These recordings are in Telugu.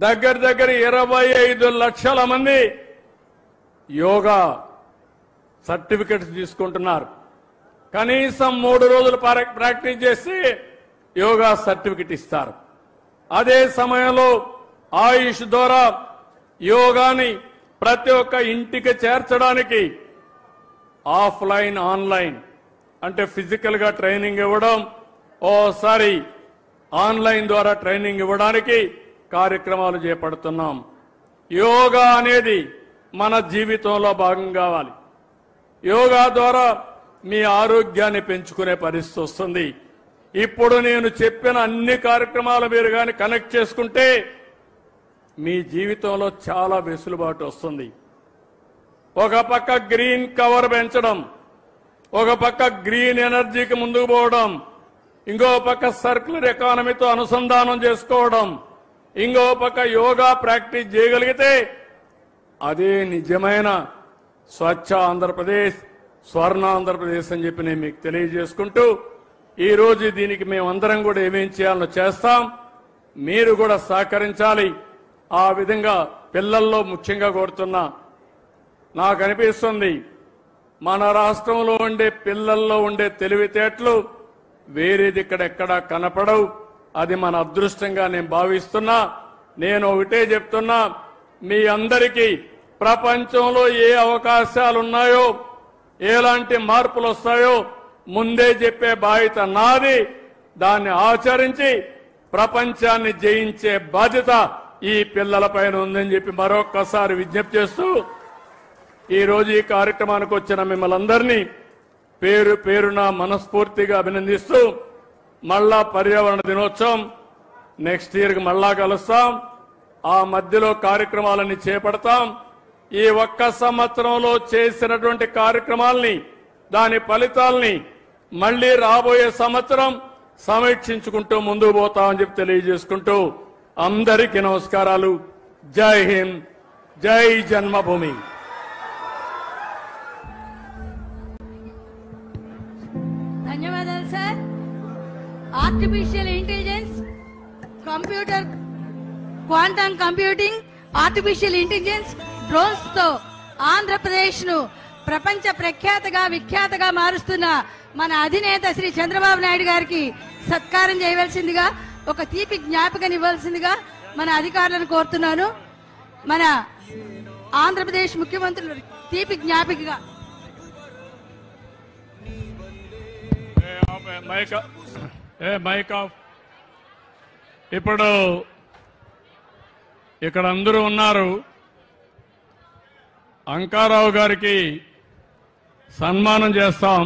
దగ్గర 25 లక్షల మంది యోగా సర్టిఫికెట్స్ తీసుకుంటున్నారు. కనీసం 3 రోజులు ప్రాక్టీస్ చేసి యోగా సర్టిఫికెట్ ఇస్తారు. అదే సమయంలో ఆయుష్ ద్వారా యోగాని ప్రతి ఒక్క ఇంటికి చేర్చడానికి ఆఫ్లైన్ ఆన్లైన్ అంటే ఫిజికల్ గా ట్రైనింగ్ ఇవ్వడం, ఓసారి ఆన్లైన్ ద్వారా ట్రైనింగ్ ఇవ్వడానికి కార్యక్రమాలు చేపడుతున్నాం. యోగా అనేది మన జీవితంలో భాగం కావాలి. యోగా ద్వారా మీ ఆరోగ్యాన్ని పెంచుకునే పరిస్థితి వస్తుంది. ఇప్పుడు నేను చెప్పిన అన్ని కార్యక్రమాలు మీరు కానీ కనెక్ట్ చేసుకుంటే మీ జీవితంలో చాలా వెసులుబాటు వస్తుంది. ఒక పక్క గ్రీన్ కవర్ పెంచడం, ఒక పక్క గ్రీన్ ఎనర్జీకి ముందుకు పోవడం, ఇంకో పక్క సర్క్యులర్ ఎకానమీతో అనుసంధానం చేసుకోవడం, ఇంకో పక్క యోగా ప్రాక్టీస్ చేయగలిగితే అదే నిజమైన స్వచ్ఛ ఆంధ్రప్రదేశ్, స్వర్ణ ఆంధ్రప్రదేశ్ అని చెప్పి నేను మీకు తెలియజేసుకుంటూ ఈ రోజు దీనికి మేమందరం కూడా ఏమేం చేయాలో చేస్తాం. మీరు కూడా సహకరించాలి. ఆ విధంగా పిల్లల్లో ముఖ్యంగా కోరుతున్నా, నాకు అనిపిస్తుంది మన రాష్ట్రంలో ఉండే పిల్లల్లో ఉండే తెలివితేటలు వేరేది ఇక్కడెక్కడా కనపడవు. అది మన అదృష్టంగా నేను భావిస్తున్నా. నేను ఒకటే చెప్తున్నా, మీ అందరికీ ప్రపంచంలో ఏ అవకాశాలు ఉన్నాయో, ఎలాంటి మార్పులు వస్తాయో ముందే చెప్పే బాధ్యత నాది. దాన్ని ఆచరించి ప్రపంచాన్ని జయించే బాధ్యత ఈ పిల్లలపైన ఉందని చెప్పి మరొక్కసారి విజ్ఞప్తి చేస్తూ ఈ రోజు ఈ కార్యక్రమానికి వచ్చిన మిమ్మల్ని అందరినీ పేరు పేరున మనస్ఫూర్తిగా అభినందిస్తూ మళ్ళా పర్యావరణ దినోత్సవం నెక్స్ట్ ఇయర్కి మళ్ళా కలుస్తాం. ఆ మధ్యలో కార్యక్రమాలన్నీ చేపడతాం. ఈ ఒక్క సంవత్సరంలో చేసినటువంటి కార్యక్రమాల్ని, దాని ఫలితాల్ని మళ్లీ రాబోయే సంవత్సరం సమీక్షించుకుంటూ ముందుకు పోతామని చెప్పి తెలియజేసుకుంటూ అందరికీ నమస్కారాలు. జై హింద్, జై జన్మభూమి. ధన్యవాదాలు sir. Artificial intelligence, computer, quantum computing, artificial intelligence, drones తో ఆంధ్రప్రదేశ్ ను ప్రపంచ ప్రఖ్యాతగా విఖ్యాతగా మారుస్తున్న మన అధినేత శ్రీ చంద్రబాబు నాయుడు గారికి సత్కారం చేయవలసిందిగా, ఒక తీపి జ్ఞాపకం ఇవ్వాల్సిందిగా మన అధికారులను కోరుతున్నాను. మన ఆంధ్రప్రదేశ్ ముఖ్యమంత్రులు తీపి జ్ఞాపికగా ఇప్పుడు ఇక్కడ అందరూ ఉన్నారు. అంకారావు గారికి సన్మానం చేస్తాం.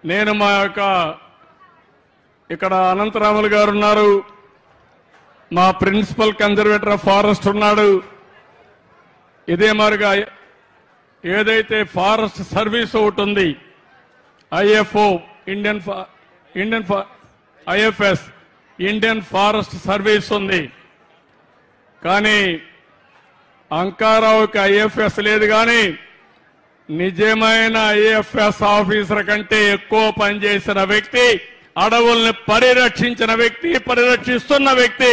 నేను మా యొక్క ఇక్కడ అనంతరాములు గారు ఉన్నారు, మా ప్రిన్సిపల్ కన్జర్వేటర్ ఆఫ్ ఫారెస్ట్ ఉన్నాడు. ఇదే మరిగా ఏదైతే ఫారెస్ట్ సర్వీస్ ఒకటి ఉంది, ఐఎఫ్ఓ ఐఎఫ్ఎస్ ఇండియన్ ఫారెస్ట్ సర్వీస్ ఉంది. కానీ అంకారావుకి ఐఎఫ్ఎస్ లేదు. కానీ నిజమైన ఐఎఫ్ఎస్ ఆఫీసర్ కంటే ఎక్కువ పనిచేసిన వ్యక్తి, అడవుల్ని పరిరక్షించిన వ్యక్తి, పరిరక్షిస్తున్న వ్యక్తి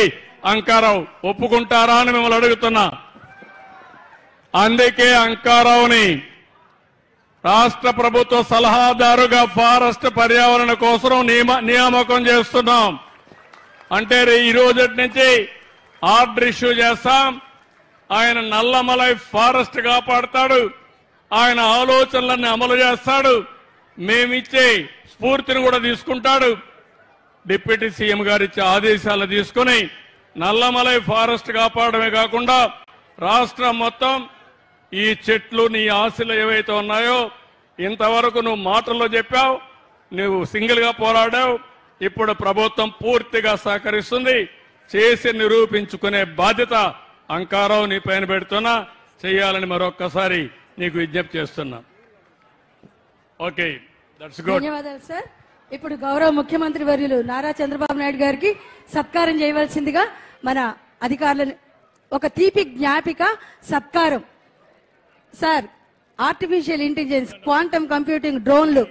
అంకారావు. ఒప్పుకుంటారా అని మిమ్మల్ని అడుగుతున్నా. అందుకే అంకారావుని రాష్ట్ర ప్రభుత్వ సలహాదారుగా ఫారెస్ట్ పర్యావరణ కోసం నియామకం చేస్తున్నాం. అంటే ఈ రోజు నుంచి ఆర్డర్ ఇష్యూ చేస్తాం. ఆయన నల్లమలై ఫారెస్ట్ కాపాడతాడు. ఆయన ఆలోచనలన్నీ అమలు చేస్తాడు. మేమిచ్చే స్ఫూర్తిని కూడా తీసుకుంటాడు. డిప్యూటీ సీఎం గారు ఇచ్చే ఆదేశాలు తీసుకుని నల్లమలై ఫారెస్ట్ కాపాడమే కాకుండా రాష్ట్రం మొత్తం ఈ చెట్లు, నీ ఆశలు ఏవైతే ఉన్నాయో, ఇంతవరకు నువ్వు మాటల్లో చెప్పావు, నువ్వు సింగిల్ గా పోరాడావు. ఇప్పుడు ప్రభుత్వం పూర్తిగా సహకరిస్తుంది. చేసి నిరూపించుకునే బాధ్యత అంకారావు నీ పైన పెడుతున్నా, చేయాలని మరొక్కసారి నీకు విజ్ఞప్తి చేస్తున్నా. Okay, that's good. ధన్యవాదాలు సార్. ఇప్పుడు గౌరవ ముఖ్యమంత్రి వర్యులు నారా చంద్రబాబు నాయుడు గారికి సత్కారం చేయవలసిందిగా మన అధికారులను, ఒక తీపి జ్ఞాపిక సత్కారం. Sir, artificial intelligence, quantum computing, డ్రోన్లు